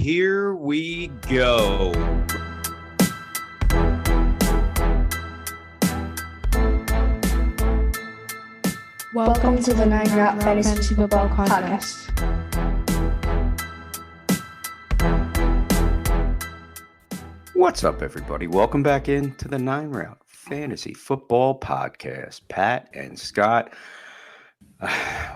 here we go. Welcome to the 9 Route Fantasy Football Podcast. What's up, everybody? Welcome back into the 9 Route Fantasy Football Podcast. Pat and Scott.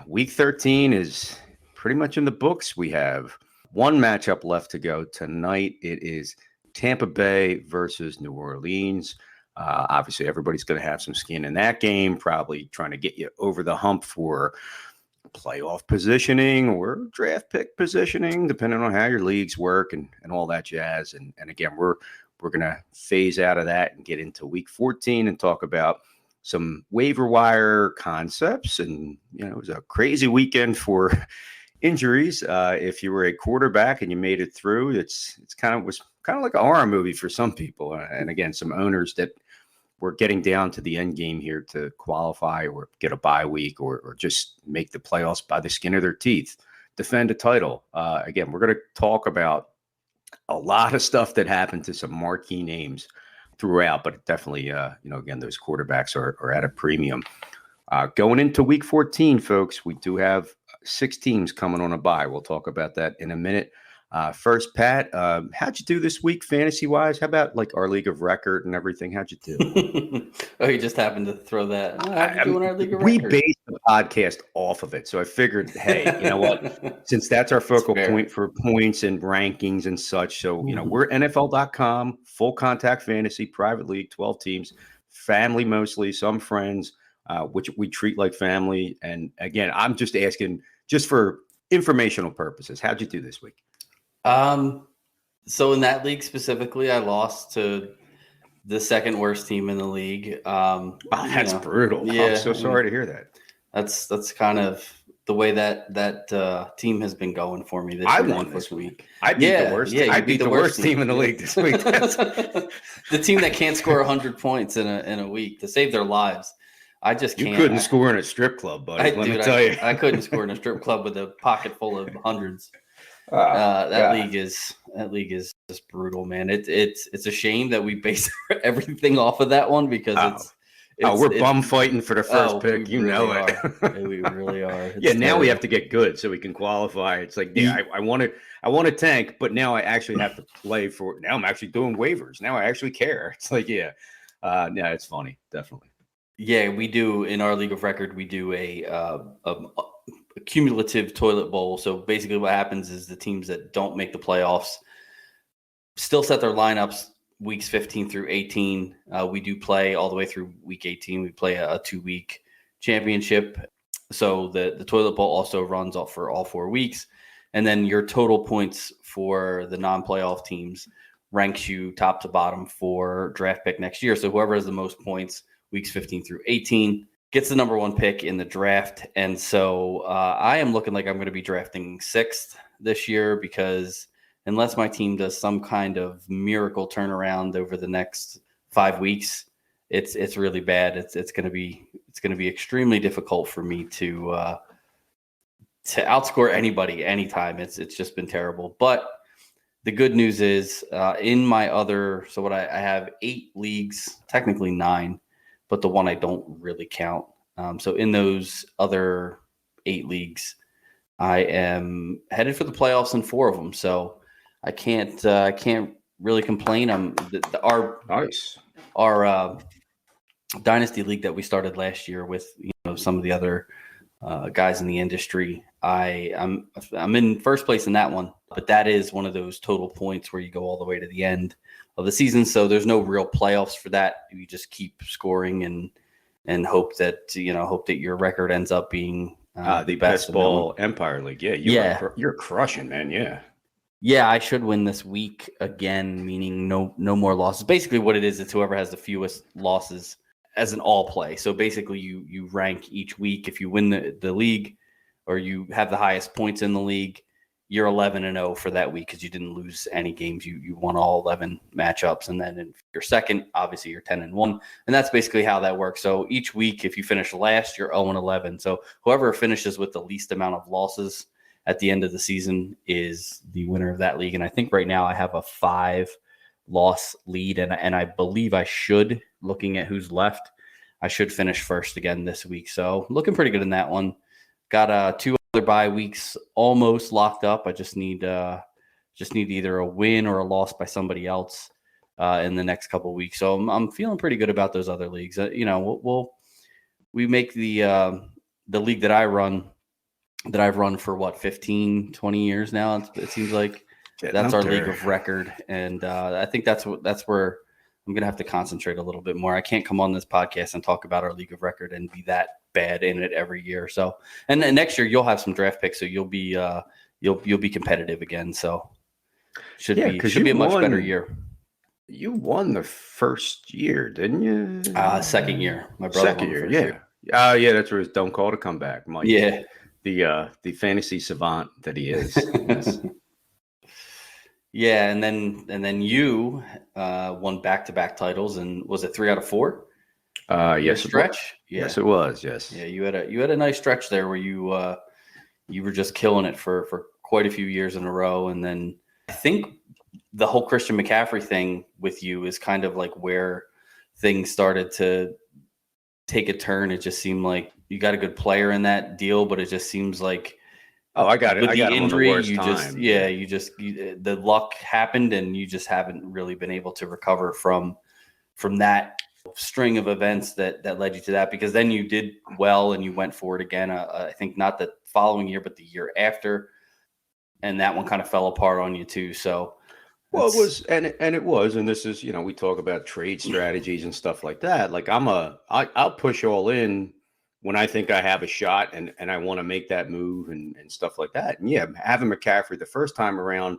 Week 13 is pretty much in the books. We have one matchup left to go tonight. It is Tampa Bay versus New Orleans. Obviously, everybody's going to have some skin in that game, probably trying to get you over the hump for playoff positioning or draft pick positioning, depending on how your leagues work and all that jazz. And again, we're going to phase out of that and get into week 14 and talk about some waiver wire concepts. And, it was a crazy weekend for injuries. If you were a quarterback and you made it through, was kind of like a horror movie for some people. And again, some owners that were getting down to the end game here to qualify or get a bye week or just make the playoffs by the skin of their teeth, defend a title. Again, we're going to talk about a lot of stuff that happened to some marquee names throughout, but definitely, again, those quarterbacks are at a premium. Going into week 14, folks, we do have 6 teams coming on a bye. We'll talk about that in a minute. First, Pat, how'd you do this week fantasy-wise? How about like our league of record and everything? How'd you do? Oh, you just happened to throw that. How'd you do in our league of we record? based the podcast off of it. So I figured, hey, you know what? Since that's our focal point for points and rankings and such. So, we're NFL.com, full contact fantasy, private league, 12 teams, family mostly, some friends, which we treat like family. And again, I'm just asking just for informational purposes. How'd you do this week? So in that league specifically, I lost to the second worst team in the league. That's brutal. Yeah, I'm so sorry to hear that. That's kind of the way that team has been going for me this week. I beat the worst. I beat the worst team in the league this week. The team that can't score 100 points in a week to save their lives. I just can't. You couldn't score in a strip club, buddy. Let me tell you. I couldn't score in a strip club with a pocket full of hundreds. That league is just brutal, man. It's a shame that we base everything off of that one because we're bum fighting for the first pick. We really are. Now we have to get good so we can qualify. It's like, I want to tank, but now I actually have to play for. Now I'm actually doing waivers. Now I actually care. It's like, it's funny, definitely. Yeah, we do in our league of record. We do a cumulative toilet bowl. So basically what happens is the teams that don't make the playoffs still set their lineups weeks 15 through 18. We do play all the way through week 18. We play a 2-week championship. So the toilet bowl also runs off for all 4 weeks. And then your total points for the non-playoff teams ranks you top to bottom for draft pick next year. So whoever has the most points weeks 15 through 18 gets the number 1 pick in the draft. And so I am looking like I'm going to be drafting 6th this year because unless my team does some kind of miracle turnaround over the next 5 weeks, it's really bad. It's going to be extremely difficult for me to outscore anybody anytime. It's just been terrible. But the good news is in my other, so what I have 8 leagues, technically 9. But the one I don't really count. So in those other 8 leagues, I am headed for the playoffs in 4 of them. So I can't really complain. Our dynasty league that we started last year with some of the other guys in the industry. I'm in first place in that one, but that is one of those total points where you go all the way to the end of the season. So there's no real playoffs for that. You just keep scoring and hope that your record ends up being the best ball Empire League. Yeah. You're crushing, man. Yeah. I should win this week again, meaning no more losses. Basically what it is, it's whoever has the fewest losses as an all play. So basically you rank each week. If you win the league or you have the highest points in the league, you're 11-0 for that week because you didn't lose any games. You won all 11 matchups. And then if you're second, obviously you're 10-1. And that's basically how that works. So each week, if you finish last, you're 0-11. So whoever finishes with the least amount of losses at the end of the season is the winner of that league. And I think right now I have a 5-loss lead, and I believe I should, looking at who's left, I should finish first again this week. So looking pretty good in that one. Got 2 other bye weeks almost locked up. I just need either a win or a loss by somebody else in the next couple of weeks. So I'm feeling pretty good about those other leagues. We make the league that I run, that I've run for 15, 20 years now. It seems like that's our league of record. And I think that's where I'm going to have to concentrate a little bit more. I can't come on this podcast and talk about our league of record and be that bad in it every year. So, and then next year you'll have some draft picks, so you'll be competitive again. So should be a much better year. You won the first year, didn't you? Second year. My brother second won the year, first yeah. year. Yeah, that's where it's don't call to come back, Mike. Yeah. The fantasy savant that he is. Yes. Yeah, and then you won back-to-back titles, and was it 3 out of 4? Yes, stretch. Yeah. Yes, it was. Yes. Yeah, you had a nice stretch there where you were just killing it for quite a few years in a row, and then I think the whole Christian McCaffrey thing with you is kind of like where things started to take a turn. It just seemed like you got a good player in that deal, but it just seems like I got it. with I the got injury, him on the worst time. the luck happened, and you just haven't really been able to recover from that string of events that led you to that, because then you did well and you went for it again. I think not the following year, but the year after, and that one kind of fell apart on you too. So, well, it was, and this is, we talk about trade strategies and stuff like that. Like I'll push all in when I think I have a shot and I want to make that move and stuff like that. And yeah, having McCaffrey the first time around,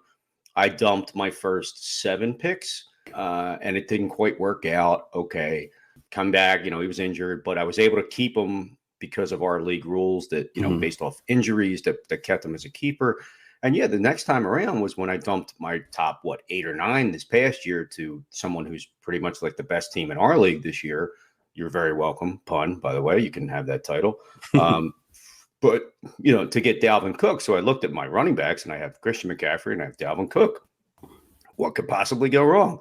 I dumped my first 7 picks and it didn't quite work out. Okay. Come back, he was injured, but I was able to keep him because of our league rules that, based off injuries that kept him as a keeper. And yeah, the next time around was when I dumped my top, 8 or 9 this past year to someone who's pretty much like the best team in our league this year. You're very welcome. Pun, by the way, you can have that title. But, to get Dalvin Cook. So I looked at my running backs and I have Christian McCaffrey and I have Dalvin Cook. What could possibly go wrong?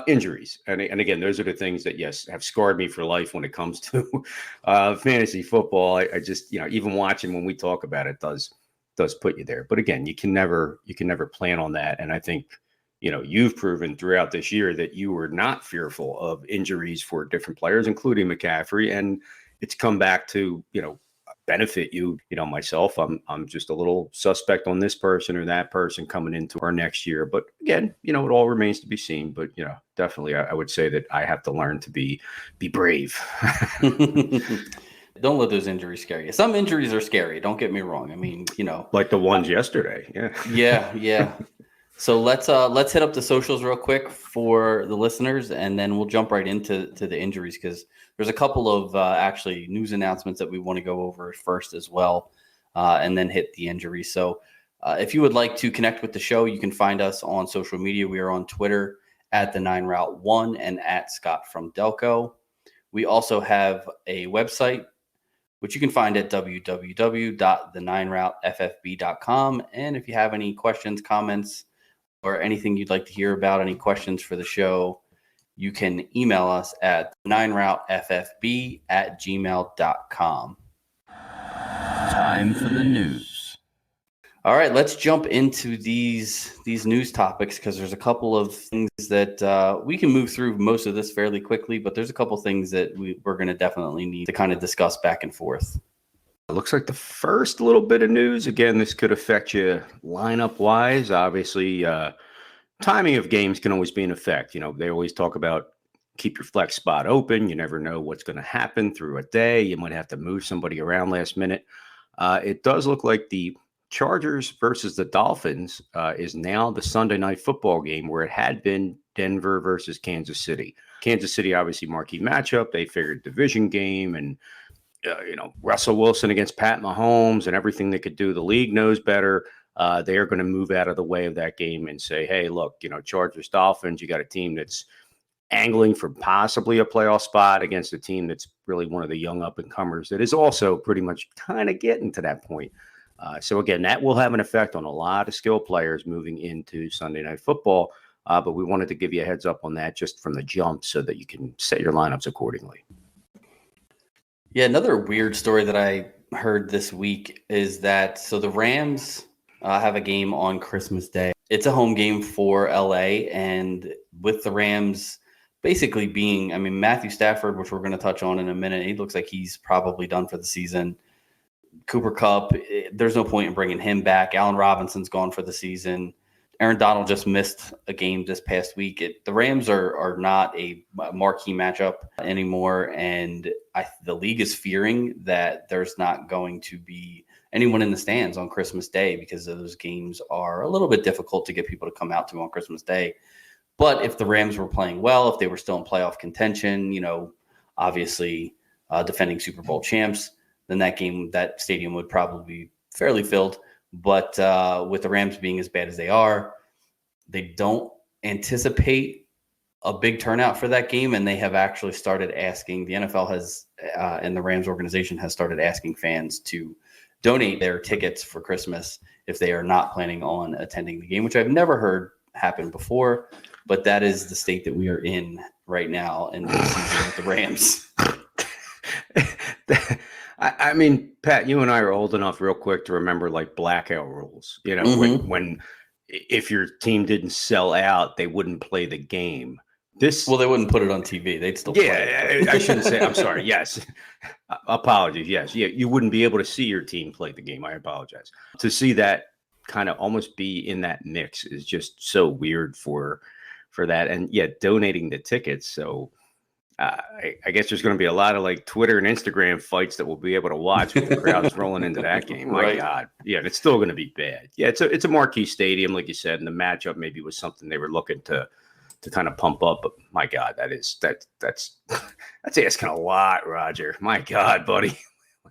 Injuries. And again, those are the things that, yes, have scarred me for life when it comes to fantasy football. I just, even watching when we talk about it does put you there. But again, you can never plan on that. And I think, you've proven throughout this year that you were not fearful of injuries for different players, including McCaffrey. And it's come back to, benefit you. Myself, I'm just a little suspect on this person or that person coming into our next year. But again, it all remains to be seen. But, definitely I would say that I have to learn to be brave. Don't let those injuries scare you. Some injuries are scary. Don't get me wrong. I mean, like the ones yesterday. Yeah. Yeah. So let's hit up the socials real quick for the listeners, and then we'll jump right into the injuries, because there's a couple of actually news announcements that we want to go over first as well, and then hit the injuries. So if you would like to connect with the show, you can find us on social media. We are on Twitter at the 9route1 and at Scott from Delco. We also have a website, which you can find at www.the9routeffb.com. And if you have any questions, comments, or anything you'd like to hear about, any questions for the show, you can email us at 9routeffb@gmail.com. Time for the news. All right, let's jump into these news topics, because there's a couple of things that we can move through most of this fairly quickly, but there's a couple things that we're going to definitely need to kind of discuss back and forth. It looks like the first little bit of news, again, this could affect you lineup-wise. Obviously, timing of games can always be in effect. They always talk about keep your flex spot open. You never know what's going to happen through a day. You might have to move somebody around last minute. It does look like the Chargers versus the Dolphins is now the Sunday night football game, where it had been Denver versus Kansas City. Kansas City, obviously, marquee matchup. They figured division game, and Russell Wilson against Pat Mahomes and everything they could do. The league knows better. They are going to move out of the way of that game and say, hey, look, Chargers, Dolphins, you got a team that's angling for possibly a playoff spot against a team that's really one of the young up and comers that is also pretty much kind of getting to that point. So again, that will have an effect on a lot of skill players moving into Sunday Night Football. But we wanted to give you a heads up on that just from the jump so that you can set your lineups accordingly. Yeah, another weird story that I heard this week is that the Rams have a game on Christmas Day. It's a home game for LA, and with the Rams basically being, Matthew Stafford, which we're going to touch on in a minute, he looks like he's probably done for the season. Cooper Kupp, there's no point in bringing him back. Allen Robinson's gone for the season. Aaron Donald just missed a game this past week. The Rams are not a marquee matchup anymore, and the league is fearing that there's not going to be anyone in the stands on Christmas Day because those games are a little bit difficult to get people to come out to on Christmas Day. But if the Rams were playing well, if they were still in playoff contention, obviously defending Super Bowl champs, then that stadium would probably be fairly filled. But with the Rams being as bad as they are, they don't anticipate a big turnout for that game. And they have actually started asking, the NFL has, and the Rams organization has started asking fans to donate their tickets for Christmas if they are not planning on attending the game, which I've never heard happen before. But that is the state that we are in right now in the season with the Rams. I mean, Pat, you and I are old enough real quick to remember like blackout rules, when if your team didn't sell out, they wouldn't play the game. They wouldn't put it on TV. They'd still play it. I shouldn't say, I'm sorry. Yes. Apologies. Yes. Yeah. You wouldn't be able to see your team play the game. I apologize. To see that kind of almost be in that mix is just so weird for that. And donating the tickets. So, I guess there's going to be a lot of like Twitter and Instagram fights that we'll be able to watch with the crowds rolling into that game. My God. Yeah, it's still going to be bad. Yeah, it's a marquee stadium, like you said, and the matchup maybe was something they were looking to kind of pump up. But my God, that's asking a lot, Roger. My God, buddy.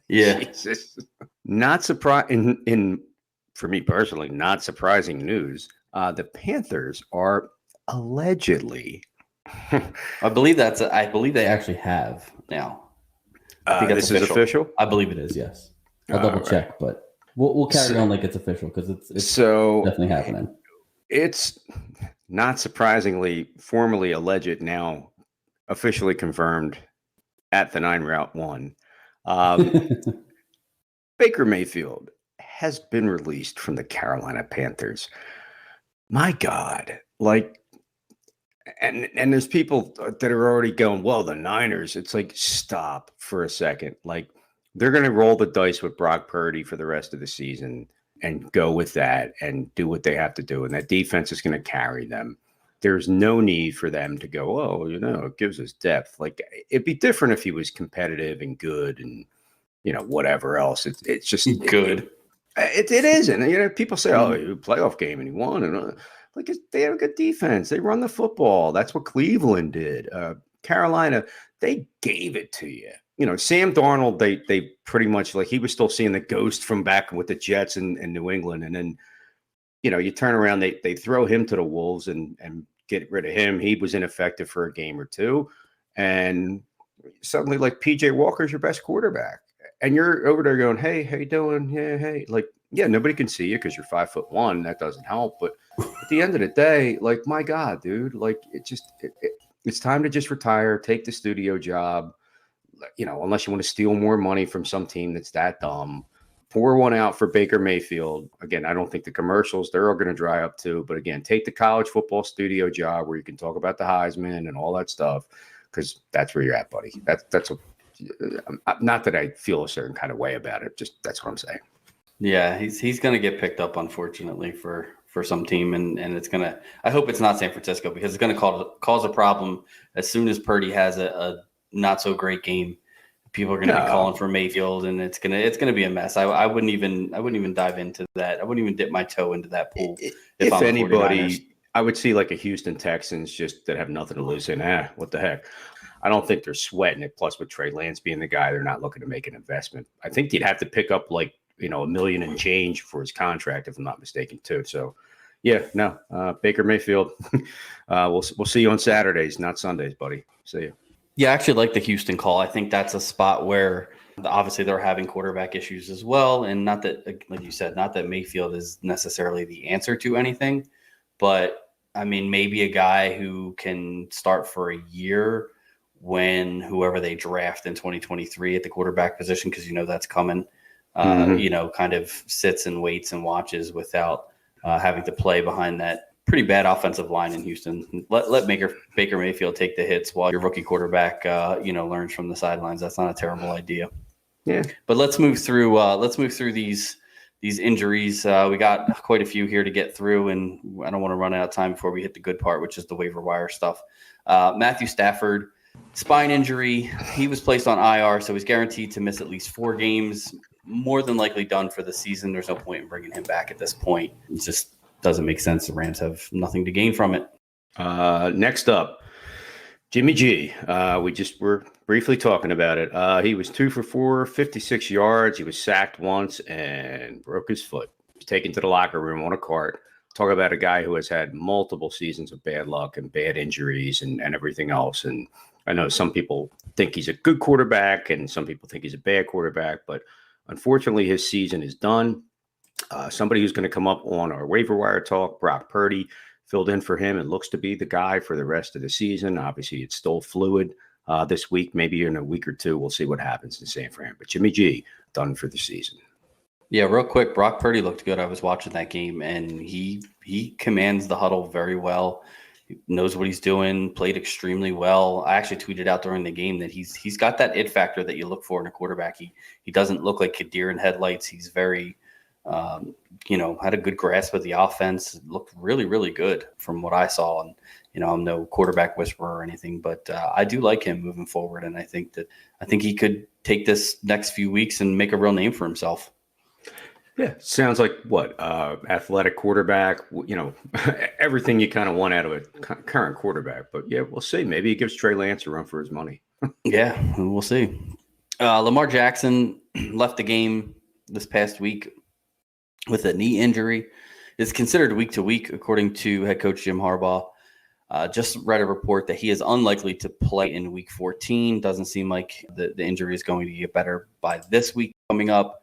Yeah. Jesus. Not surprising for me personally, not surprising news. The Panthers are allegedly I believe they actually have now. I think this is official. I believe it is. Yes, I'll double check, but we'll carry on like it's official because it's definitely happening. It's not surprisingly formally alleged now, officially confirmed at the 9 Route 1. Baker Mayfield has been released from the Carolina Panthers. My God, like. And there's people that are already going, well, the Niners, it's like, stop for a second. Like, they're going to roll the dice with Brock Purdy for the rest of the season and go with that and do what they have to do. And that defense is going to carry them. There's no need for them to go, oh, it gives us depth. Like, it'd be different if he was competitive and good and, whatever else. It's just good. It isn't. People say, oh, playoff game and he won. And they have a good defense. They run the football. That's what Cleveland did. Carolina, they gave it to you. Sam Darnold, they pretty much he was still seeing the ghost from back with the Jets in New England. And then, you turn around, they throw him to the Wolves and get rid of him. He was ineffective for a game or two. And suddenly PJ Walker's your best quarterback. And you're over there going, hey, how you doing? Yeah, hey. Nobody can see you because you're 5'1". That doesn't help. But at the end of the day, my God, dude, it's time to just retire, take the studio job, unless you want to steal more money from some team that's that dumb. Pour one out for Baker Mayfield. Again, I don't think the commercials, they're all going to dry up too. But again, take the college football studio job where you can talk about the Heisman and all that stuff because that's where you're at, buddy. That's what. Not that I feel a certain kind of way about it. Just that's what I'm saying. Yeah, he's going to get picked up, unfortunately, for some team, and it's going to – I hope it's not San Francisco because it's going to cause a problem as soon as Purdy has a not-so-great game. People are going to be calling for Mayfield, and it's gonna be a mess. I wouldn't even dive into that. I wouldn't even dip my toe into that pool. If anybody, I would see a Houston Texans just that have nothing to lose saying, what the heck. I don't think they're sweating it. Plus, with Trey Lance being the guy, they're not looking to make an investment. I think you'd have to pick up $1 million and change for his contract, if I'm not mistaken, too. So, Baker Mayfield. We'll see you on Saturdays, not Sundays, buddy. See you. Yeah, I actually like the Houston call. I think that's a spot where Obviously, they're having quarterback issues as well. And not that, like you said, not that Mayfield is necessarily the answer to anything, but I mean, maybe a guy who can start for a year when whoever they draft in 2023 at the quarterback position, because that's coming, kind of sits and waits and watches without having to play behind that pretty bad offensive line in Houston. Let Baker Mayfield take the hits while your rookie quarterback, learns from the sidelines. That's not a terrible idea. Yeah. But let's move through these injuries. We got quite a few here to get through, and I don't want to run out of time before we hit the good part, which is the waiver wire stuff. Matthew Stafford, spine injury. He was placed on IR, so he's guaranteed to miss at least 4 games. More than likely done for the season. There's no point in bringing him back at this point. It just doesn't make sense. The Rams have nothing to gain from it. Next up, Jimmy G. We just were briefly talking about it. He was 2 for 4, 56 yards. He was sacked once and broke his foot. He was taken to the locker room on a cart. Talk about a guy who has had multiple seasons of bad luck and bad injuries and everything else. And I know some people think he's a good quarterback and some people think he's a bad quarterback, but unfortunately his season is done. Somebody who's going to come up on our waiver wire talk, Brock Purdy, filled in for him and looks to be the guy for the rest of the season. Obviously, it's still fluid this week. Maybe in a week or two, we'll see what happens in San Fran. But Jimmy G, done for the season. Yeah, real quick, Brock Purdy looked good. I was watching that game, and he commands the huddle very well. He knows what he's doing, played extremely well. I actually tweeted out during the game that he's got that it factor that you look for in a quarterback. He doesn't look like a deer in headlights. He's very had a good grasp of the offense. It looked really, really good from what I saw. And, I'm no quarterback whisperer or anything, but I do like him moving forward. And I think he could take this next few weeks and make a real name for himself. Yeah. Sounds like athletic quarterback, everything you kind of want out of a current quarterback. But yeah, we'll see. Maybe he gives Trey Lance a run for his money. Yeah, we'll see. Lamar Jackson left the game this past week with a knee injury. It's considered week to week, according to head coach Jim Harbaugh. Just read a report that he is unlikely to play in week 14. Doesn't seem like the injury is going to get better by this week coming up.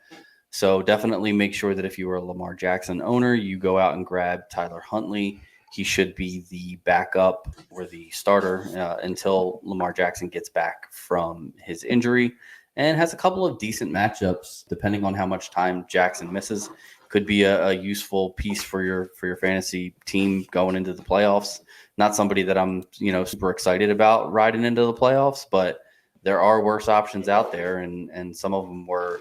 So definitely make sure that if you are a Lamar Jackson owner, you go out and grab Tyler Huntley. He should be the backup or the starter until Lamar Jackson gets back from his injury, and has a couple of decent matchups depending on how much time Jackson misses. Could be a useful piece for your fantasy team going into the playoffs. Not somebody that I'm super excited about riding into the playoffs, but there are worse options out there, and some of them were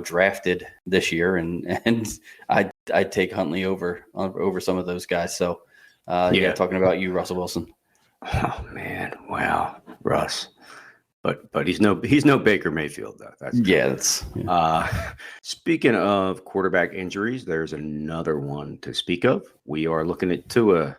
drafted this year, and I'd take Huntley over some of those guys. So talking about you, Russell Wilson. Oh man, wow, Russ. But he's no Baker Mayfield though. That's speaking of quarterback injuries, there's another one to speak of. We are looking at Tua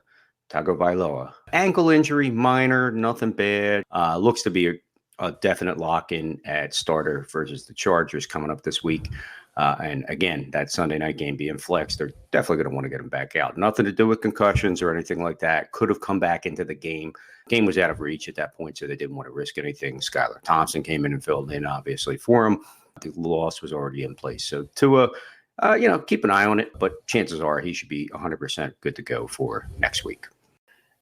Tagovailoa. Ankle injury, minor, nothing bad. Looks to be a definite lock-in at starter versus the Chargers coming up this week. And again, that Sunday night game being flexed, they're definitely going to want to get him back out. Nothing to do with concussions or anything like that. Could have come back into the game. Game was out of reach at that point, so they didn't want to risk anything. Skylar Thompson came in and filled in, obviously, for him. The loss was already in place. So Tua, keep an eye on it, but chances are he should be 100% good to go for next week.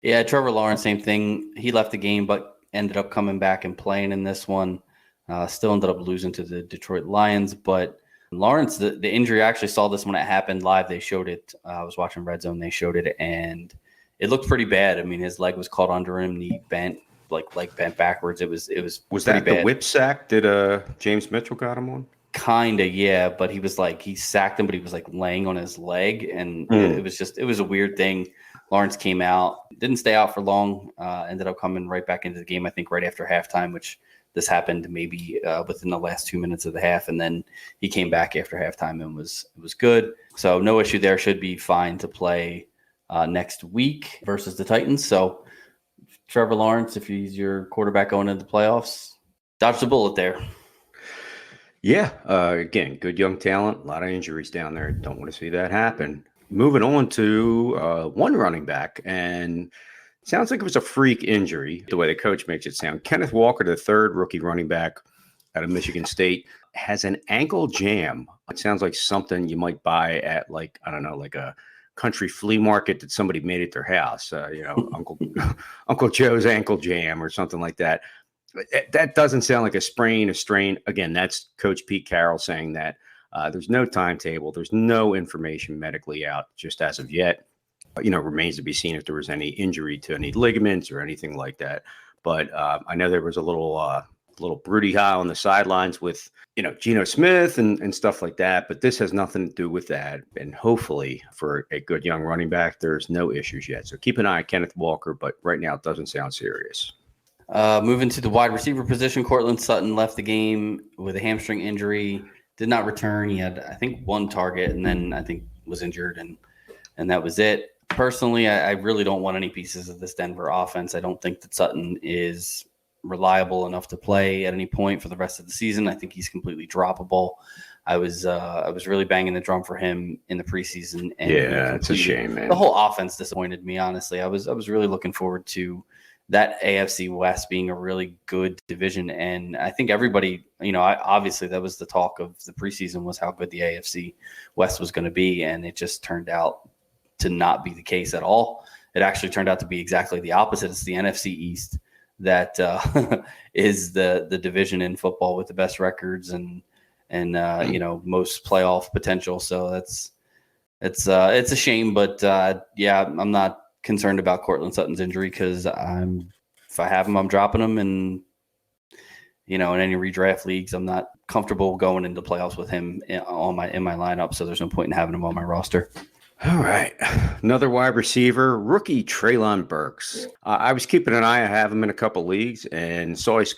Yeah, Trevor Lawrence, same thing. He left the game, but ended up coming back and playing in this one. Still ended up losing to the Detroit Lions, but Lawrence, the injury, I actually saw this when it happened live. They showed it. I was watching Red Zone. They showed it, and it looked pretty bad. I mean, his leg was caught under him, knee bent, leg bent backwards. It was that bad. The whip sack? Did James Mitchell got him on? Kinda, yeah. But he sacked him, but he was laying on his leg, and it was a weird thing. Lawrence came out, didn't stay out for long. Ended up coming right back into the game, I think, right after halftime, which this happened maybe within the last 2 minutes of the half, and then he came back after halftime and was good. So no issue there. Should be fine to play next week versus the Titans. So Trevor Lawrence, if he's your quarterback going into the playoffs, dodge the bullet there. Yeah. Again, good young talent. A lot of injuries down there. Don't want to see that happen. Moving on to one running back, and sounds like it was a freak injury, the way the coach makes it sound. Kenneth Walker, the third rookie running back, out of Michigan State, has an ankle jam. It sounds like something you might buy at like, I don't know, like a country flea market that somebody made at their house. Uncle Joe's ankle jam or something like that. That doesn't sound like a sprain, a strain. Again, that's Coach Pete Carroll saying that. There's no timetable. There's no information medically out just as of yet. Remains to be seen if there was any injury to any ligaments or anything like that. But I know there was a little broody high on the sidelines with, Geno Smith and stuff like that. But this has nothing to do with that. And hopefully for a good young running back, there's no issues yet. So keep an eye on Kenneth Walker. But right now it doesn't sound serious. Moving to the wide receiver position, Cortland Sutton left the game with a hamstring injury, did not return. He had, I think, one target and then I think was injured, and that was it. Personally, I really don't want any pieces of this Denver offense. I don't think that Sutton is reliable enough to play at any point for the rest of the season. I think he's completely droppable. I was really banging the drum for him in the preseason. And yeah, it's a shame, man. The whole offense disappointed me, honestly. I was really looking forward to that AFC West being a really good division. And I think everybody, obviously that was the talk of the preseason, was how good the AFC West was going to be. And it just turned out to not be the case at all. It actually turned out to be exactly the opposite. It's the NFC East that is the division in football with the best records and most playoff potential. So it's a shame, but I'm not concerned about Cortland Sutton's injury because if I have him, I'm dropping him, and in any redraft leagues, I'm not comfortable going into playoffs with him in my lineup. So there's no point in having him on my roster. All right. Another wide receiver, rookie Treylon Burks. I was keeping an eye. I have him in a couple leagues and saw he's,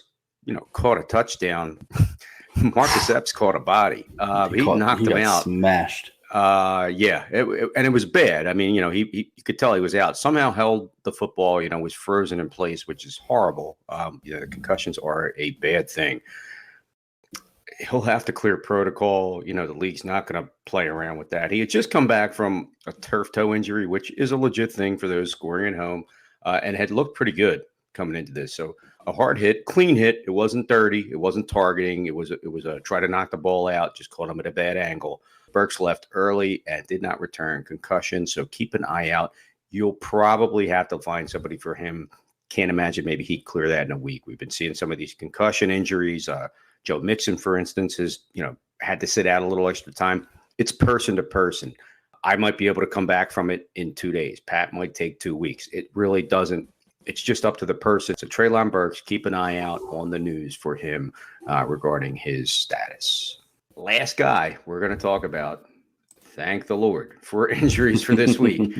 caught a touchdown. Marcus Epps caught a body. He knocked him out. Smashed. And it was bad. I mean, you could tell he was out. Somehow held the football, was frozen in place, which is horrible. The concussions are a bad thing. He'll have to clear protocol. The league's not going to play around with that. He had just come back from a turf toe injury, which is a legit thing for those scoring at home, and had looked pretty good coming into this. So a hard hit, clean hit. It wasn't dirty. It wasn't targeting. It was a try to knock the ball out. Just caught him at a bad angle. Burks left early and did not return. Concussion. So keep an eye out. You'll probably have to find somebody for him. Can't imagine maybe he'd clear that in a week. We've been seeing some of these concussion injuries. Joe Mixon, for instance, has had to sit out a little extra time. It's person to person. I might be able to come back from it in 2 days. Pat might take 2 weeks. It really doesn't. It's just up to the person. So Treylon Burks, keep an eye out on the news for him regarding his status. Last guy we're going to talk about, thank the Lord for injuries for this week.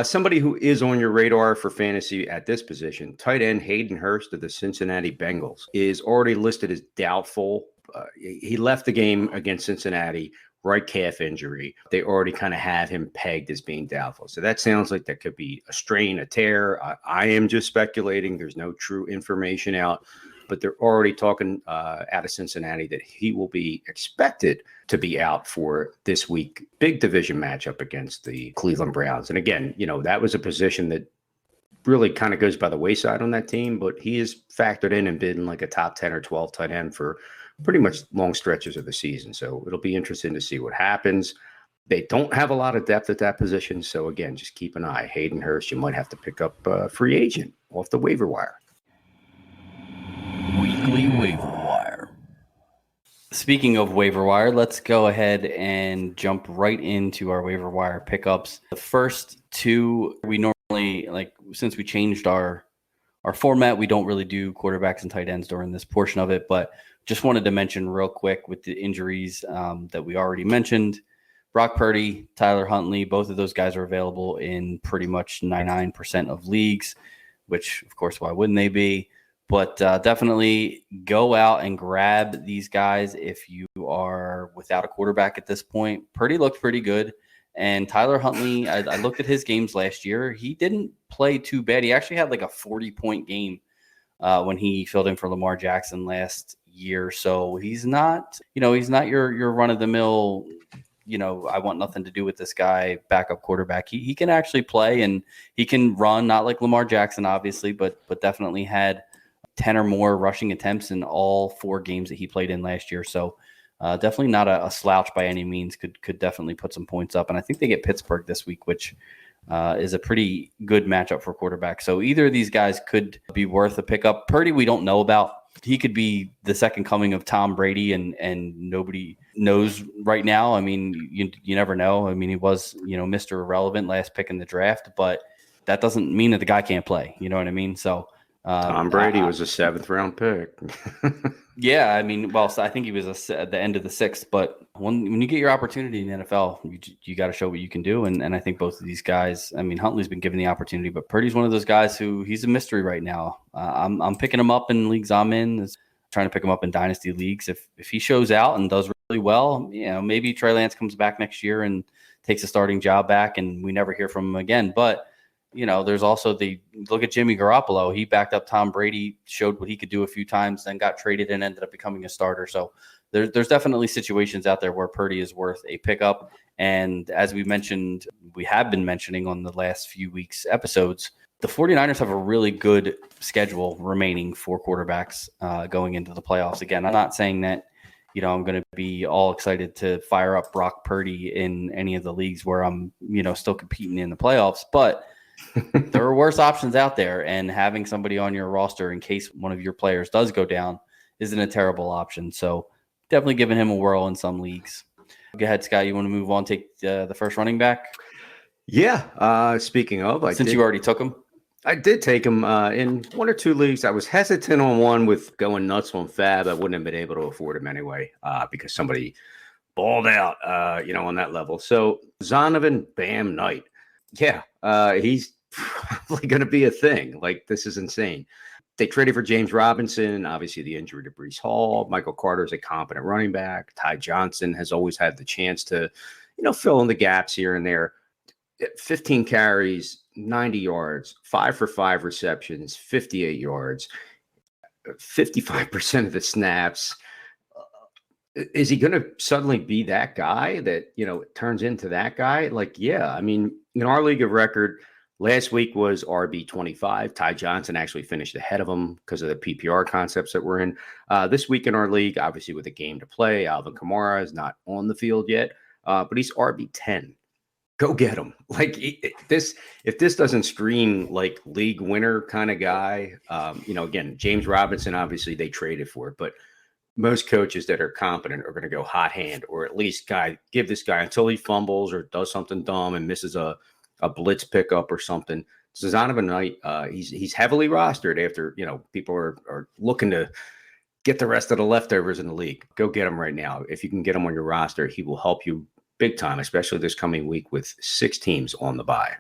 Somebody who is on your radar for fantasy at this position, tight end Hayden Hurst of the Cincinnati Bengals, is already listed as doubtful. He left the game against Cincinnati, right calf injury. They already kind of have him pegged as being doubtful. So that sounds like that could be a strain, a tear. I am just speculating. There's no true information out. But they're already talking out of Cincinnati that he will be expected to be out for this week. Big division matchup against the Cleveland Browns. And again, that was a position that really kind of goes by the wayside on that team, but he is factored in and been like a top 10 or 12 tight end for pretty much long stretches of the season. So it'll be interesting to see what happens. They don't have a lot of depth at that position. So again, just keep an eye. Hayden Hurst, you might have to pick up a free agent off the waiver wire. Weekly waiver wire. Speaking of waiver wire, let's go ahead and jump right into our waiver wire pickups. The first two, we normally, since we changed our format, we don't really do quarterbacks and tight ends during this portion of it, but just wanted to mention real quick with the injuries that we already mentioned. Brock Purdy, Tyler Huntley, both of those guys are available in pretty much 99% of leagues, which, of course, why wouldn't they be? But definitely go out and grab these guys if you are without a quarterback at this point. Purdy looked pretty good. And Tyler Huntley, I looked at his games last year. He didn't play too bad. He actually had like a 40-point game when he filled in for Lamar Jackson last year. So he's not your run-of-the-mill, I want nothing to do with this guy backup quarterback. He can actually play and he can run, not like Lamar Jackson, obviously, but definitely had 10 or more rushing attempts in all 4 games that he played in last year. So definitely not a slouch by any means. Could definitely put some points up. And I think they get Pittsburgh this week, which is a pretty good matchup for quarterback. So either of these guys could be worth a pickup. Purdy, we don't know about. He could be the second coming of Tom Brady, and nobody knows right now. I mean, you never know. I mean, he was, Mr. Irrelevant, last pick in the draft, but that doesn't mean that the guy can't play. You know what I mean? So Tom Brady was a 7th round pick. Yeah, I mean, well, so I think he was at the end of the 6th, but when you get your opportunity in the NFL, you got to show what you can do. And I think both of these guys, I mean, Huntley's been given the opportunity, but Purdy's one of those guys who he's a mystery right now. I'm picking him up in leagues I'm in, trying to pick him up in dynasty leagues. If he shows out and does really well, maybe Trey Lance comes back next year and takes a starting job back, and we never hear from him again. But there's also look at Jimmy Garoppolo. He backed up Tom Brady, showed what he could do a few times, then got traded and ended up becoming a starter. So there's definitely situations out there where Purdy is worth a pickup. And as we have been mentioning on the last few weeks' episodes, the 49ers have a really good schedule remaining for quarterbacks going into the playoffs. Again, I'm not saying that, I'm going to be all excited to fire up Brock Purdy in any of the leagues where I'm, still competing in the playoffs, but there are worse options out there, and having somebody on your roster in case one of your players does go down isn't a terrible option. So definitely giving him a whirl in some leagues. Go ahead, Scott. You want to move on, take the first running back? Yeah. Speaking of, you already took him. I did take him in 1 or 2 leagues. I was hesitant on one with going nuts on Fab. I wouldn't have been able to afford him anyway because somebody balled out, on that level. So Zonovan Bam Knight. Yeah, he's probably going to be a thing. Like, this is insane. They traded for James Robinson, obviously the injury to Breece Hall. Michael Carter is a competent running back. Ty Johnson has always had the chance to, fill in the gaps here and there. 15 carries, 90 yards, 5 for 5 receptions, 58 yards, 55% of the snaps. Is he going to suddenly be that guy that, turns into that guy? Like, yeah, I mean, in our league of record, last week was RB25. Ty Johnson actually finished ahead of him because of the PPR concepts that we're in. This week in our league, obviously with a game to play, Alvin Kamara is not on the field yet, but he's RB10. Go get him. Like, if this doesn't scream like league winner kind of guy, again, James Robinson, obviously they traded for it, but most coaches that are competent are going to go hot hand, or at least give this guy until he fumbles or does something dumb and misses a blitz pickup or something. So Zonovan Knight, he's heavily rostered after, people are looking to get the rest of the leftovers in the league. Go get him right now. If you can get him on your roster, he will help you big time, especially this coming week with 6 teams on the bye.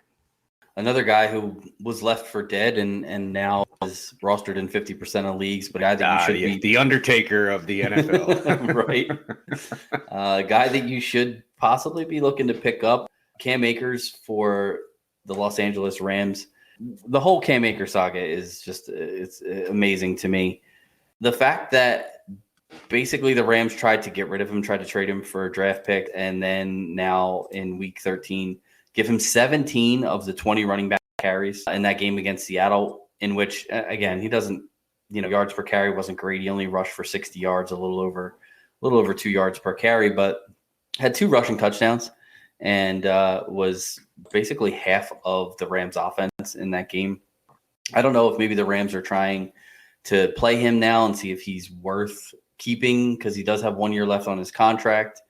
Another guy who was left for dead and now is rostered in 50% of leagues, but I think you should be the Undertaker of the NFL. Right. A guy that you should possibly be looking to pick up, Cam Akers for the Los Angeles Rams. The whole Cam Akers saga is it's amazing to me. The fact that basically the Rams tried to get rid of him, tried to trade him for a draft pick, and then now in week 13, give him 17 of the 20 running back carries in that game against Seattle, in which, again, he doesn't, yards per carry wasn't great. He only rushed for 60 yards, a little over 2 yards per carry, but had 2 rushing touchdowns and was basically half of the Rams offense in that game. I don't know if maybe the Rams are trying to play him now and see if he's worth keeping because he does have 1 year left on his contract.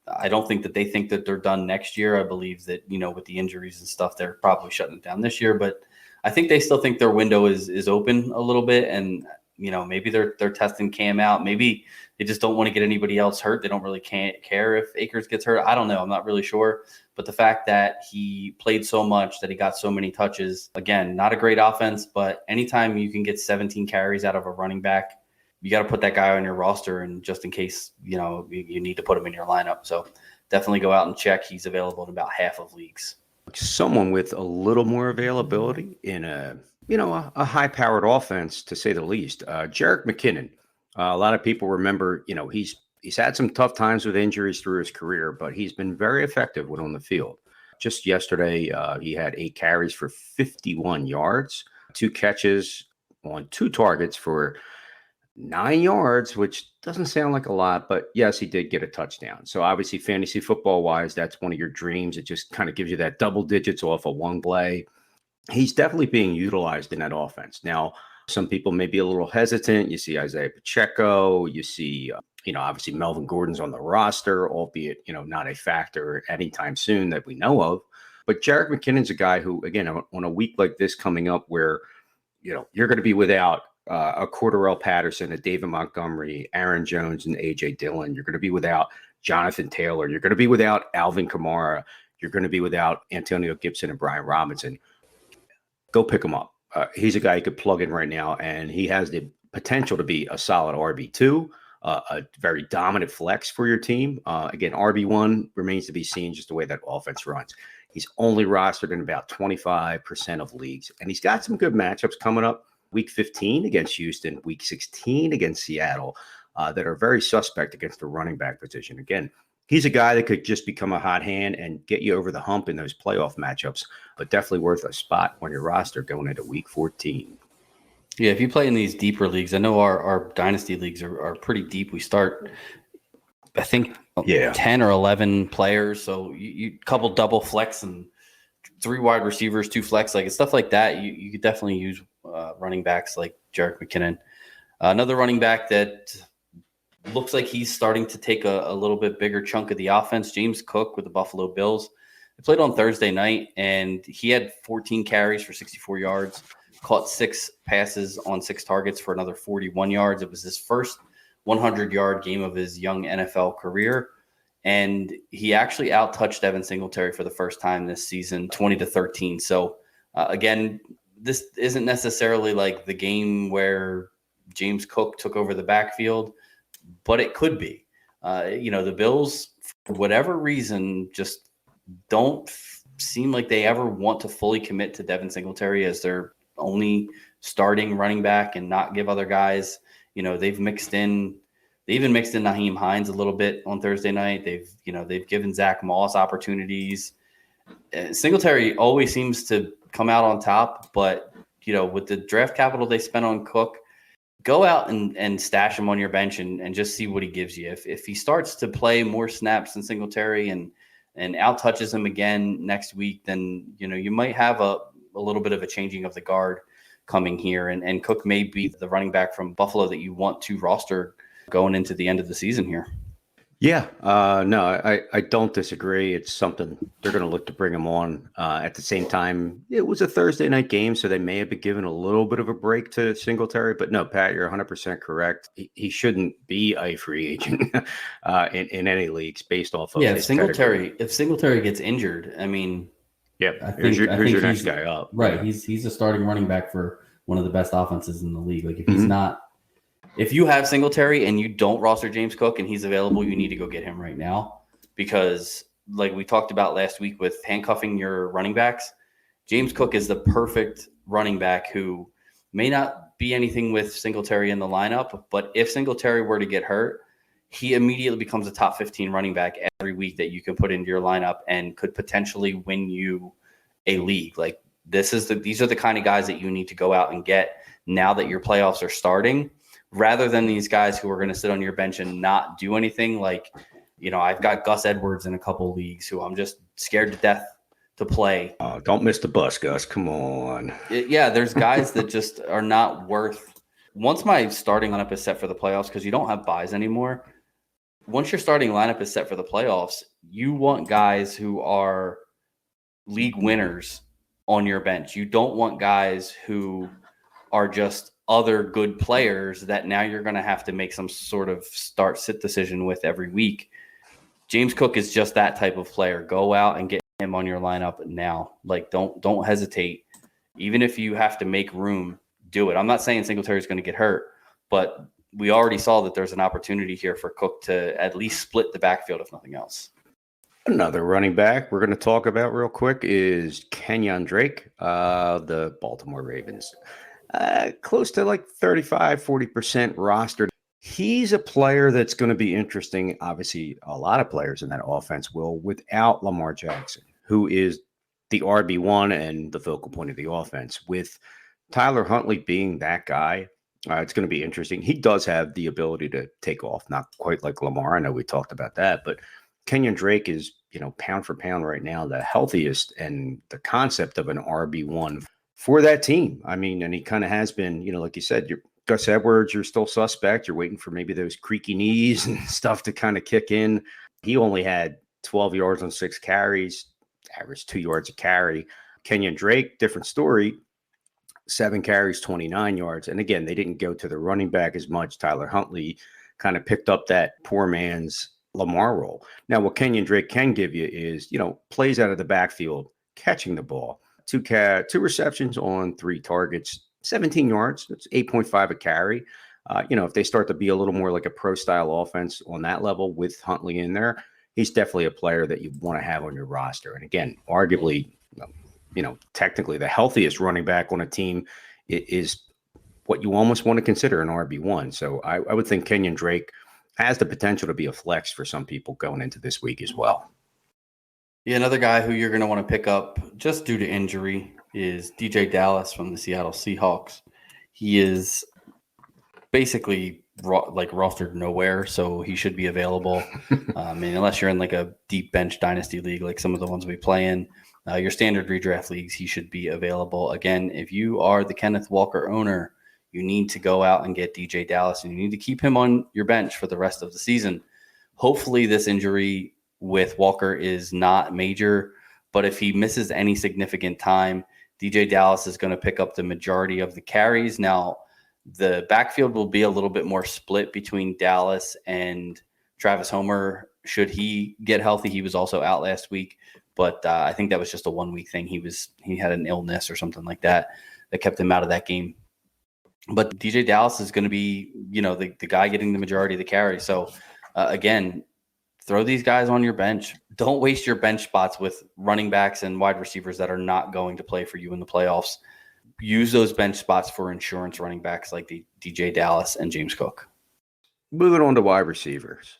I don't think that they think that they're done next year. I believe that, with the injuries and stuff, they're probably shutting it down this year, but I think they still think their window is open a little bit. And, maybe they're testing Cam out. Maybe they just don't want to get anybody else hurt. They don't really care if Akers gets hurt. I don't know. I'm not really sure. But the fact that he played so much, that he got so many touches, again, not a great offense, but anytime you can get 17 carries out of a running back, you got to put that guy on your roster, and just in case, you need to put him in your lineup. So definitely go out and check. He's available in about half of leagues. Someone with a little more availability in a high-powered offense, to say the least. Jerick McKinnon. A lot of people remember, he's had some tough times with injuries through his career, but he's been very effective when on the field. Just yesterday, he had 8 carries for 51 yards, 2 catches, on 2 targets for 9 yards, which doesn't sound like a lot, but yes, he did get a touchdown. So obviously, fantasy football wise, that's one of your dreams. It just kind of gives you that double digits off of one play. He's definitely being utilized in that offense. Now, some people may be a little hesitant. You see Isaiah Pacheco, you see, obviously Melvin Gordon's on the roster, albeit, not a factor anytime soon that we know of. But Jerick McKinnon's a guy who, again, on a week like this coming up where, you're going to be without a Cordarrelle Patterson, a David Montgomery, Aaron Jones, and A.J. Dillon. You're going to be without Jonathan Taylor. You're going to be without Alvin Kamara. You're going to be without Antonio Gibson and Brian Robinson. Go pick him up. He's a guy you could plug in right now, and he has the potential to be a solid RB2, a very dominant flex for your team. Again, RB1 remains to be seen just the way that offense runs. He's only rostered in about 25% of leagues, and he's got some good matchups coming up. Week 15 against Houston, Week 16 against Seattle, that are very suspect against the running back position. Again, he's a guy that could just become a hot hand and get you over the hump in those playoff matchups, but definitely worth a spot on your roster going into Week 14. Yeah, if you play in these deeper leagues, I know our dynasty leagues are pretty deep. We start, I think, 10 or 11 players. So you couple double flex and 3 wide receivers, 2 flex, like stuff like that. You could definitely use running backs like Jerick McKinnon. Another running back that looks like he's starting to take a little bit bigger chunk of the offense, James Cook with the Buffalo Bills. They played on Thursday night, and he had 14 carries for 64 yards, caught 6 passes on 6 targets for another 41 yards. It was his first 100-yard game of his young NFL career, and he actually out-touched Devin Singletary for the first time this season, 20-13. So, again, this isn't necessarily like the game where James Cook took over the backfield, but it could be. The Bills, for whatever reason, just don't seem like they ever want to fully commit to Devin Singletary as their only starting running back and not give other guys. They even mixed in Nyheim Hines a little bit on Thursday night. They've given Zach Moss opportunities. Singletary always seems to come out on top, but with the draft capital they spent on Cook, go out and stash him on your bench and just see what he gives you. If he starts to play more snaps than Singletary and out touches him again next week, then you might have a little bit of a changing of the guard coming here, and Cook may be the running back from Buffalo that you want to roster going into the end of the season here. Yeah, no, I don't disagree. It's something they're going to look to bring him on. At the same time, it was a Thursday night game, so they may have been given a little bit of a break to Singletary. But no, Pat, you're 100% correct. He shouldn't be a free agent in any leagues based off of his pedigree. If Singletary gets injured, I mean, here's your next guy up. Right, he's a starting running back for one of the best offenses in the league. Like if he's not. If you have Singletary and you don't roster James Cook and he's available, you need to go get him right now because, like we talked about last week with handcuffing your running backs, James Cook is the perfect running back who may not be anything with Singletary in the lineup, but if Singletary were to get hurt, he immediately becomes a top 15 running back every week that you can put into your lineup and could potentially win you a league. Like these are the kind of guys that you need to go out and get now that your playoffs are starting, rather than these guys who are going to sit on your bench and not do anything. Like, I've got Gus Edwards in a couple of leagues who I'm just scared to death to play. Oh, don't miss the bus, Gus. Come on. There's guys that just are not worth. Once my starting lineup is set for the playoffs, because you don't have buys anymore, once your starting lineup is set for the playoffs, you want guys who are league winners on your bench. You don't want guys who are just other good players that now you're going to have to make some sort of start-sit decision with every week. James Cook is just that type of player. Go out and get him on your lineup now. Like, don't hesitate. Even if you have to make room, do it. I'm not saying Singletary is going to get hurt, but we already saw that there's an opportunity here for Cook to at least split the backfield, if nothing else. Another running back we're going to talk about real quick is Kenyon Drake, the Baltimore Ravens. Close to like 35-40% rostered. He's a player that's going to be interesting. Obviously, a lot of players in that offense will without Lamar Jackson, who is the RB1 and the focal point of the offense. With Tyler Huntley being that guy, it's going to be interesting. He does have the ability to take off, not quite like Lamar. I know we talked about that, but Kenyon Drake is, pound for pound right now, the healthiest and the concept of an RB1 for that team. I mean, and he kind of has been, like you said, Gus Edwards, you're still suspect. You're waiting for maybe those creaky knees and stuff to kind of kick in. He only had 12 yards on 6 carries, averaged 2 yards a carry. Kenyon Drake, different story. 7 carries, 29 yards. And again, they didn't go to the running back as much. Tyler Huntley kind of picked up that poor man's Lamar role. Now, what Kenyon Drake can give you is, plays out of the backfield, catching the ball. 2 receptions on 3 targets, 17 yards. That's 8.5 a carry. If they start to be a little more like a pro style offense on that level with Huntley in there, he's definitely a player that you want to have on your roster. And again, arguably, technically the healthiest running back on a team is what you almost want to consider an RB1. So I would think Kenyon Drake has the potential to be a flex for some people going into this week as well. Yeah, another guy who you're going to want to pick up just due to injury is DJ Dallas from the Seattle Seahawks. He is basically rostered nowhere, so he should be available. Unless you're in like a deep bench dynasty league like some of the ones we play in, your standard redraft leagues, he should be available. Again, if you are the Kenneth Walker owner, you need to go out and get DJ Dallas, and you need to keep him on your bench for the rest of the season. Hopefully this injury with Walker is not major, but if he misses any significant time, DJ Dallas is going to pick up the majority of the carries. Now, the backfield will be a little bit more split between Dallas and Travis Homer. Should he get healthy, he was also out last week, but I think that was just a 1 week thing. He had an illness or something like that kept him out of that game. But DJ Dallas is going to be, the guy getting the majority of the carry. So again, throw these guys on your bench. Don't waste your bench spots with running backs and wide receivers that are not going to play for you in the playoffs. Use those bench spots for insurance running backs like the DJ Dallas and James Cook. Moving on to wide receivers.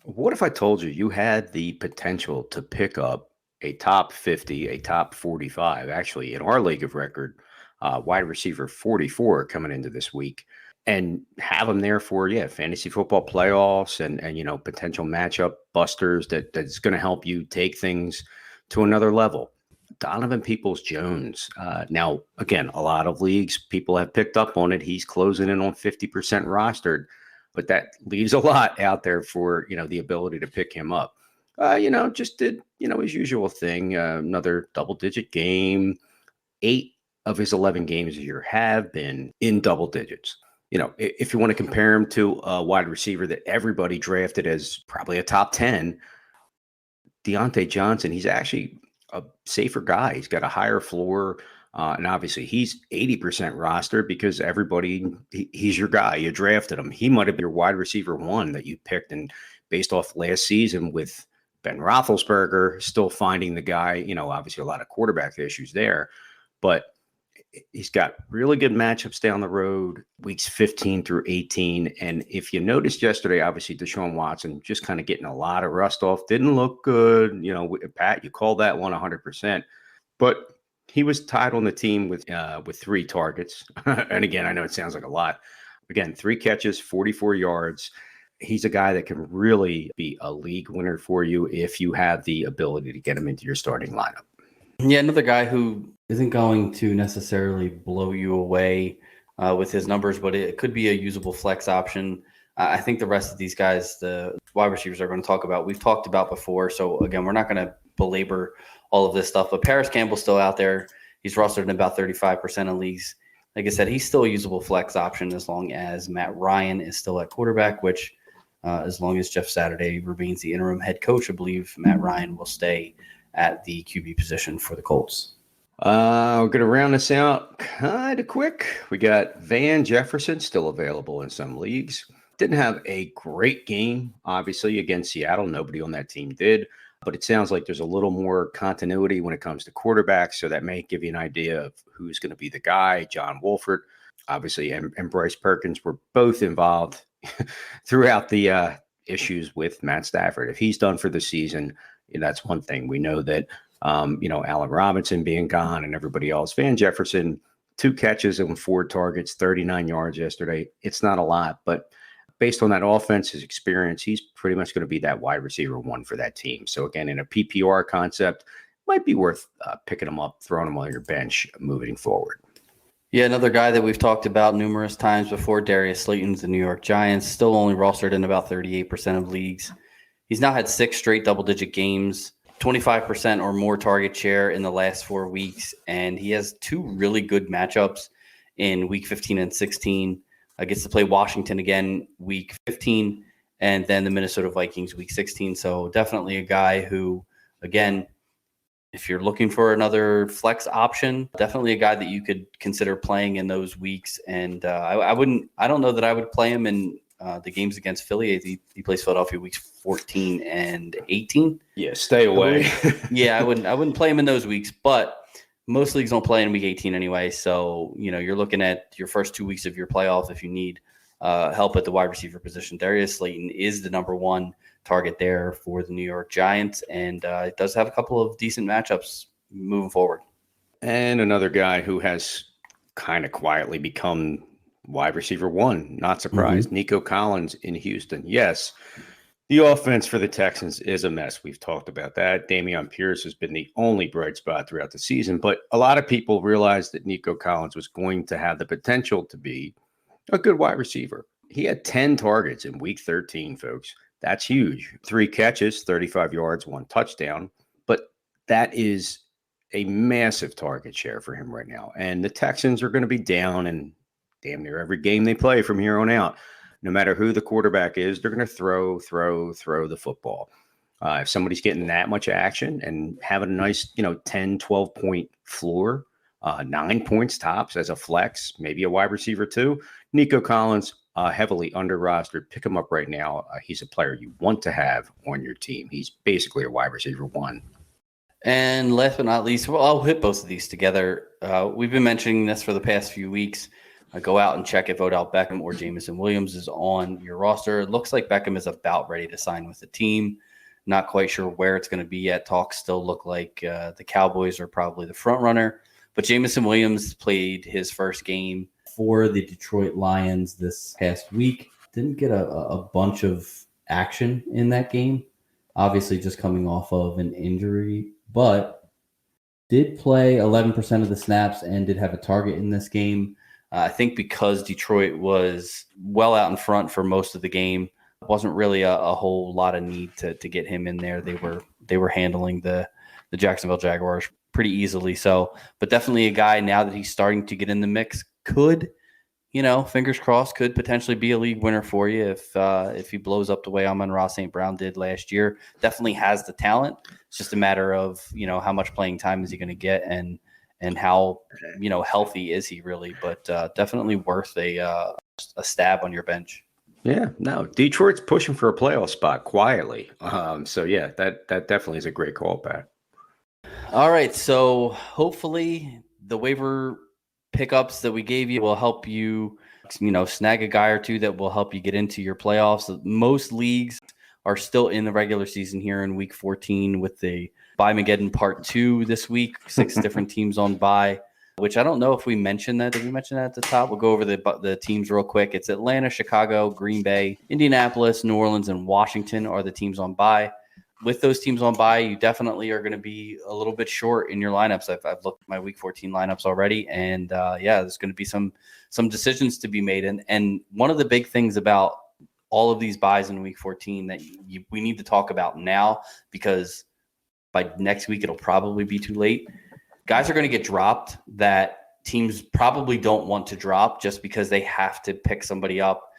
What if I told you had the potential to pick up a top 50, a top 45, actually in our league of record, wide receiver 44 coming into this week, and have them there for, fantasy football playoffs and potential matchup busters that's going to help you take things to another level. Donovan Peoples-Jones. Now, again, a lot of leagues, people have picked up on it. He's closing in on 50% rostered, but that leaves a lot out there for, the ability to pick him up. Just did, his usual thing, another double-digit game. 8 of his 11 games this year have been in double digits. If you want to compare him to a wide receiver that everybody drafted as probably a top 10, Deontay Johnson, he's actually a safer guy. He's got a higher floor. And obviously he's 80% roster because he's your guy. You drafted him. He might have been your wide receiver 1 that you picked. And based off last season with Ben Roethlisberger still finding the guy, obviously a lot of quarterback issues there, but he's got really good matchups down the road, weeks 15 through 18. And if you noticed yesterday, obviously Deshaun Watson just kind of getting a lot of rust off, didn't look good. Pat, you called that one 100%, but he was tied on the team with 3 targets. And again, I know it sounds like a lot. Again, 3 catches, 44 yards. He's a guy that can really be a league winner for you if you have the ability to get him into your starting lineup. Yeah, another guy who isn't going to necessarily blow you away with his numbers, but it could be a usable flex option. I think the rest of these guys, the wide receivers are going to talk about, we've talked about before. So again, we're not going to belabor all of this stuff, but Paris Campbell's still out there. He's rostered in about 35% of leagues. Like I said, he's still a usable flex option as long as Matt Ryan is still at quarterback, which as long as Jeff Saturday remains the interim head coach, I believe Matt Ryan will stay at the QB position for the Colts. We're going to round this out kind of quick. We got Van Jefferson still available in some leagues. Didn't have a great game, obviously, against Seattle. Nobody on that team did. But it sounds like there's a little more continuity when it comes to quarterbacks. So that may give you an idea of who's going to be the guy. John Wolford, obviously, and Bryce Perkins were both involved throughout the issues with Matt Stafford. If he's done for the season, that's one thing. We know that, Allen Robinson being gone and everybody else, Van Jefferson 2 catches and 4 targets, 39 yards yesterday. It's not a lot, but based on that offense, his experience, he's pretty much going to be that wide receiver 1 for that team. So again, in a PPR concept, might be worth picking him up, throwing him on your bench moving forward. Yeah, another guy that we've talked about numerous times before, Darius Slayton's the New York Giants, still only rostered in about 38% of leagues. He's now had 6 straight double-digit games, 25% or more target share in the last 4 weeks, and he has 2 really good matchups in Week 15 and 16. Gets to play Washington again Week 15, and then the Minnesota Vikings Week 16. So definitely a guy who, again, if you're looking for another flex option, definitely a guy that you could consider playing in those weeks. And I don't know that I would play him in the games against Philly. He plays Philadelphia weeks 14 and 18. Yeah, stay away. Yeah, I wouldn't play him in those weeks, but most leagues don't play in week 18 anyway. So, you're looking at your first 2 weeks of your playoff if you need help at the wide receiver position. Darius Slayton is the number 1 target there for the New York Giants, and it does have a couple of decent matchups moving forward. And another guy who has kind of quietly become wide receiver 1, not surprised, Nico Collins in Houston. Yes, the offense for the Texans is a mess. We've talked about that. Dameon Pierce has been the only bright spot throughout the season, but a lot of people realized that Nico Collins was going to have the potential to be a good wide receiver. He had 10 targets in Week 13, folks. That's huge. 3 catches, 35 yards, 1 touchdown. But that is a massive target share for him right now. And the Texans are going to be down in damn near every game they play from here on out. No matter who the quarterback is, they're going to throw the football. If somebody's getting that much action and having a nice, 10, 12-point floor, 9 points tops as a flex, maybe a wide receiver too, Nico Collins, heavily under rostered. Pick him up right now. He's a player you want to have on your team. He's basically a wide receiver 1. And last but not least, well, I'll hit both of these together. We've been mentioning this for the past few weeks. Go out and check if Odell Beckham or Jameson Williams is on your roster. It looks like Beckham is about ready to sign with the team. Not quite sure where it's going to be yet. Talks still look like the Cowboys are probably the front runner. But Jameson Williams played his first game for the Detroit Lions this past week. Didn't get a bunch of action in that game. Obviously just coming off of an injury, but did play 11% of the snaps and did have a target in this game. I think because Detroit was well out in front for most of the game, wasn't really a whole lot of need to get him in there. They were handling the Jacksonville Jaguars pretty easily. So, but definitely a guy now that he's starting to get in the mix could, fingers crossed, could potentially be a league winner for you if he blows up the way Amon-Ra St. Brown did last year. Definitely has the talent. It's just a matter of, how much playing time is he going to get and how, healthy is he really, but definitely worth a stab on your bench. Yeah, no, Detroit's pushing for a playoff spot quietly. So yeah, that definitely is a great call, Pat. All right, so hopefully the waiver pickups that we gave you will help you, snag a guy or two that will help you get into your playoffs. Most leagues are still in the regular season here in Week 14 with the Bye-Mageddon Part 2 this week. 6 different teams on bye, which I don't know if we mentioned that. Did we mention that at the top? We'll go over the teams real quick. It's Atlanta, Chicago, Green Bay, Indianapolis, New Orleans, and Washington are the teams on bye. With those teams on bye, you definitely are going to be a little bit short in your lineups. I've looked at my Week 14 lineups already, and there's going to be some decisions to be made. And one of the big things about all of these buys in Week 14 that we need to talk about now, because by next week it'll probably be too late. Guys are going to get dropped that teams probably don't want to drop just because they have to pick somebody up,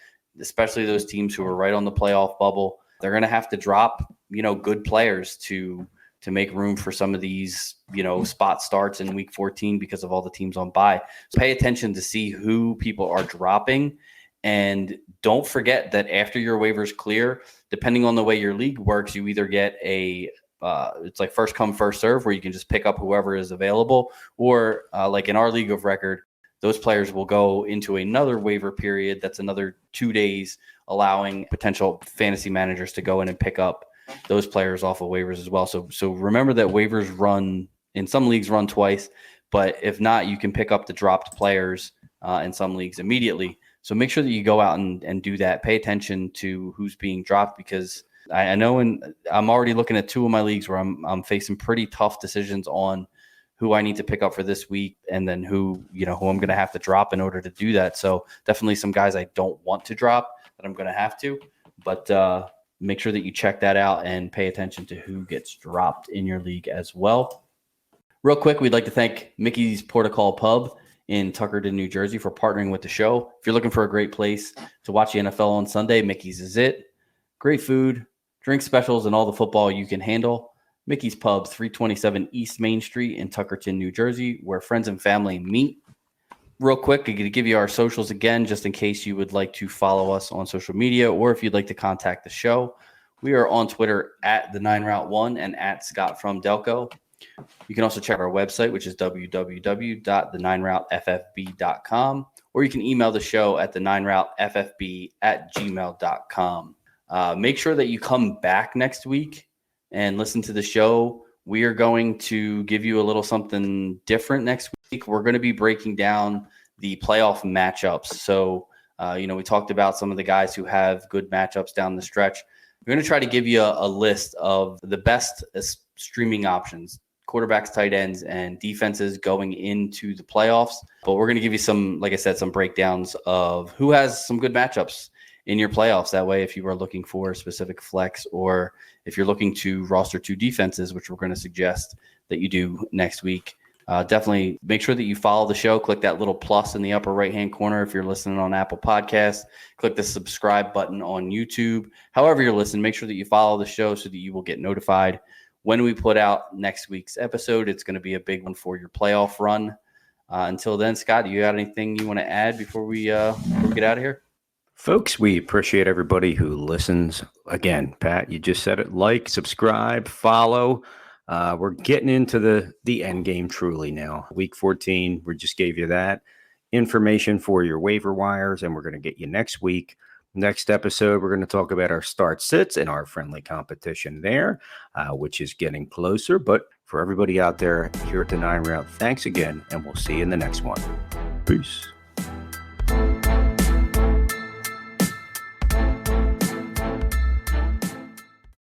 especially those teams who are right on the playoff bubble. They're going to have to drop, good players to make room for some of these, spot starts in Week 14 because of all the teams on bye. So pay attention to see who people are dropping. And don't forget that after your waivers clear, depending on the way your league works, you either get it's like first come, first serve, where you can just pick up whoever is available. Or like in our league of record, those players will go into another waiver period. That's another 2 days, allowing potential fantasy managers to go in and pick up those players off of waivers as well. So remember that waivers in some leagues run twice, But if not, you can pick up the dropped players in some leagues immediately. So make sure that you go out and do that. Pay attention to who's being dropped, because I know I'm already looking at 2 of my leagues where I'm facing pretty tough decisions on who I need to pick up for this week, and then who I'm going to have to drop in order to do that. So definitely some guys I don't want to drop that I'm going to have to, but make sure that you check that out and pay attention to who gets dropped in your league as well. Real quick, we'd like to thank Mickey's Protocol Pub in Tuckerton, New Jersey for partnering with the show. If you're looking for a great place to watch the NFL on Sunday, Mickey's is it. Great food, drink specials, and all the football you can handle. Mickey's Pub, 327 East Main Street in Tuckerton, New Jersey, where friends and family meet. Real quick, I'm going to give you our socials again, just in case you would like to follow us on social media, or if you'd like to contact the show. We are on Twitter at the 9route1 and at Scott from Delco. You can also check our website, which is www.the9routeffb.com, or you can email the show at the9routeffb@gmail.com. Make sure that you come back next week and listen to the show. We are going to give you a little something different next week. We're going to be breaking down the playoff matchups. So, we talked about some of the guys who have good matchups down the stretch. We're going to try to give you a list of the best streaming options, quarterbacks, tight ends, and defenses going into the playoffs. But we're going to give you some, like I said, some breakdowns of who has some good matchups in your playoffs. That way, if you are looking for a specific flex, or if you're looking to roster 2 defenses, which we're going to suggest that you do next week, definitely make sure that you follow the show. Click that little plus in the upper right-hand corner if you're listening on Apple Podcasts. Click the subscribe button on YouTube. However you're listening, make sure that you follow the show so that you will get notified when we put out next week's episode. It's going to be a big one for your playoff run. Until then, Scott, do you got anything you want to add before we get out of here? Folks, we appreciate everybody who listens. Again, Pat, you just said it. Like, subscribe, follow. We're getting into the end game truly now. Week 14, we just gave you that information for your waiver wires, and we're going to get you next week. Next episode, we're going to talk about our start sits and our friendly competition there, which is getting closer. But for everybody out there here at the 9 Route, thanks again, and we'll see you in the next one. Peace.